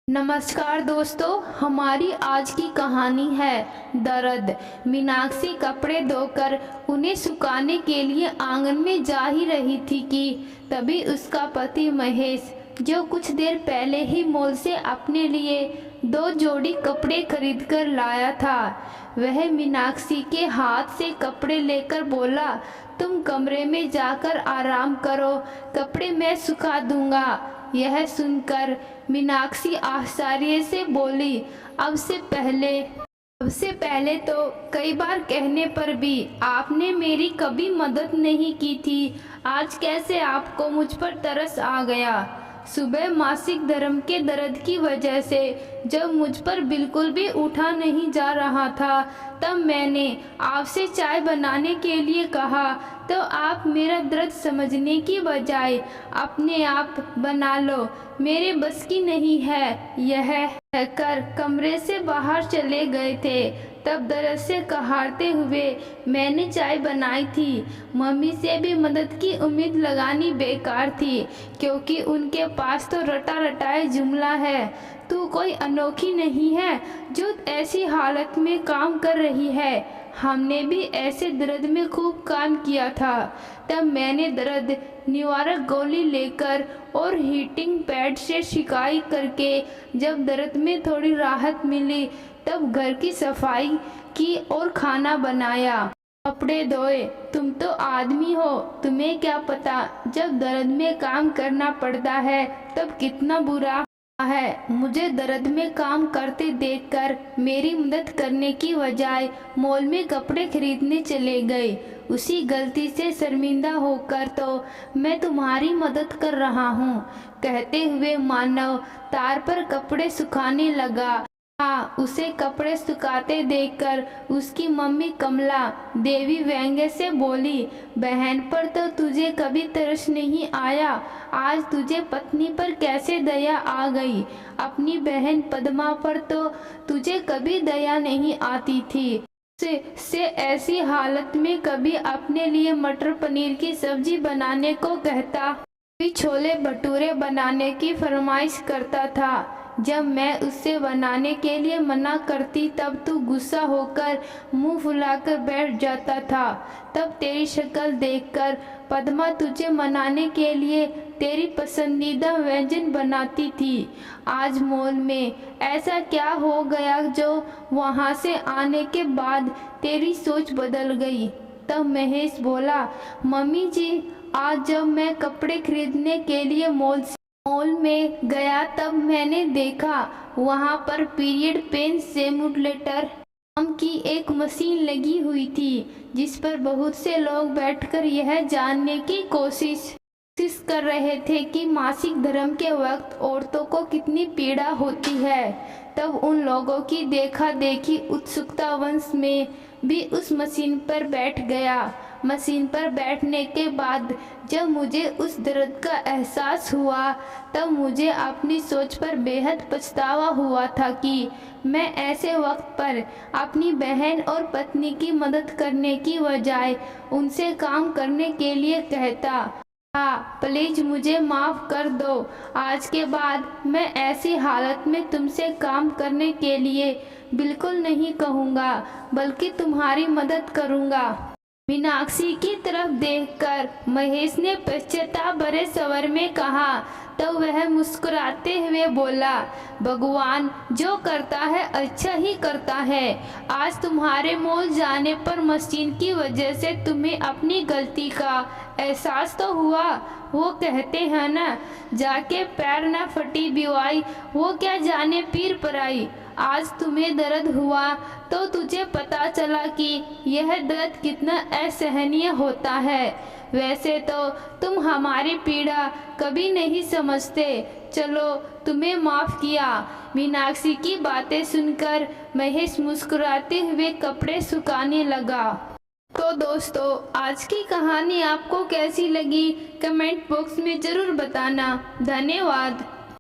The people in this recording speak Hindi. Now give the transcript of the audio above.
नमस्कार दोस्तों, हमारी आज की कहानी है दर्द। मीनाक्षी कपड़े धोकर उन्हें सुखाने के लिए आंगन में जा ही रही थी कि तभी उसका पति महेश, जो कुछ देर पहले ही मॉल से अपने लिए 2 जोड़ी कपड़े खरीद कर लाया था, वह मीनाक्षी के हाथ से कपड़े लेकर बोला, तुम कमरे में जाकर आराम करो, कपड़े मैं सुखा दूंगा। यह सुनकर मीनाक्षी आश्चर्य से बोली, अब से पहले तो कई बार कहने पर भी आपने मेरी कभी मदद नहीं की थी, आज कैसे आपको मुझ पर तरस आ गया? सुबह मासिक धर्म के दर्द की वजह से जब मुझ पर बिल्कुल भी उठा नहीं जा रहा था, तब मैंने आपसे चाय बनाने के लिए कहा, तो आप मेरा दर्द समझने की बजाय अपने आप बना लो, मेरे बस की नहीं है। यह कहकर कमरे से बाहर चले गए थे। तब दर्द से कहारते हुए, मैंने चाय बनाई थी, मम्मी से भी मदद की उम्मीद लगानी बेकार थी, क्योंकि उनके पास तो रटा रटाए जुमला है, तू कोई अनोखी नहीं है जो ऐसी हालत में काम कर रही है, हमने भी ऐसे दर्द में खूब काम किया था। तब मैंने दर्द निवारक गोली लेकर और हीटिंग पैड से सिकाई करके जब दर्द में थोड़ी राहत मिली, तब घर की सफाई की और खाना बनाया, कपड़े धोए। तुम तो आदमी हो, तुम्हें क्या पता जब दर्द में काम करना पड़ता है तब कितना बुरा है। मुझे दर्द में काम करते देखकर मेरी मदद करने की बजाय मॉल में कपड़े खरीदने चले गए। उसी गलती से शर्मिंदा होकर तो मैं तुम्हारी मदद कर रहा हूँ, कहते हुए मानव तार पर कपड़े सुखाने लगा। हाँ, उसे कपड़े सुखाते देखकर उसकी मम्मी कमला देवी व्यंग्य से बोली, बहन पर तो तुझे कभी तरस नहीं आया, आज तुझे पत्नी पर कैसे दया आ गई? अपनी बहन पद्मा पर तो तुझे कभी दया नहीं आती थी। से ऐसी हालत में कभी अपने लिए मटर पनीर की सब्जी बनाने को कहता, कभी छोले भटूरे बनाने की फरमाइश करता था। जब मैं उससे बनाने के लिए मना करती तब तू गुस्सा होकर मुंह फुलाकर बैठ जाता था। तब तेरी शक्ल देखकर पद्मा तुझे मनाने के लिए तेरी पसंदीदा व्यंजन बनाती थी। आज मॉल में ऐसा क्या हो गया जो वहां से आने के बाद तेरी सोच बदल गई? तब महेश बोला, मम्मी जी, आज जब मैं कपड़े खरीदने के लिए मॉल में गया तब मैंने देखा वहां पर पीरियड पेन सिमुलेटर नाम की एक मशीन लगी हुई थी, जिस पर बहुत से लोग बैठकर यह जानने की कोशिश कर रहे थे कि मासिक धर्म के वक्त औरतों को कितनी पीड़ा होती है। तब उन लोगों की देखा देखी उत्सुकता वंश में भी उस मशीन पर बैठ गया। मशीन पर बैठने के बाद जब मुझे उस दर्द का एहसास हुआ, तब मुझे अपनी सोच पर बेहद पछतावा हुआ था कि मैं ऐसे वक्त पर अपनी बहन और पत्नी की मदद करने की बजाय उनसे काम करने के लिए कहता। हाँ, प्लीज मुझे माफ़ कर दो, आज के बाद मैं ऐसी हालत में तुमसे काम करने के लिए बिल्कुल नहीं कहूँगा, बल्कि तुम्हारी मदद करूँगा। मीनाक्षी की तरफ देखकर महेश ने पश्चाताप भरे स्वर में कहा, तो वह मुस्कुराते हुए बोला, भगवान जो करता है अच्छा ही करता है। आज तुम्हारे मॉल जाने पर मशीन की वजह से तुम्हें अपनी गलती का एहसास तो हुआ। वो कहते हैं ना, जाके पैर न फटी बिवाई, वो क्या जाने पीर पराई। आज तुम्हें दर्द हुआ तो तुझे पता चला कि यह दर्द कितना असहनीय होता है। वैसे तो तुम हमारी पीड़ा कभी नहीं समझते, चलो तुम्हें माफ़ किया। मीनाक्षी की बातें सुनकर महेश मुस्कुराते हुए कपड़े सुखाने लगा। तो दोस्तों, आज की कहानी आपको कैसी लगी कमेंट बॉक्स में ज़रूर बताना। धन्यवाद।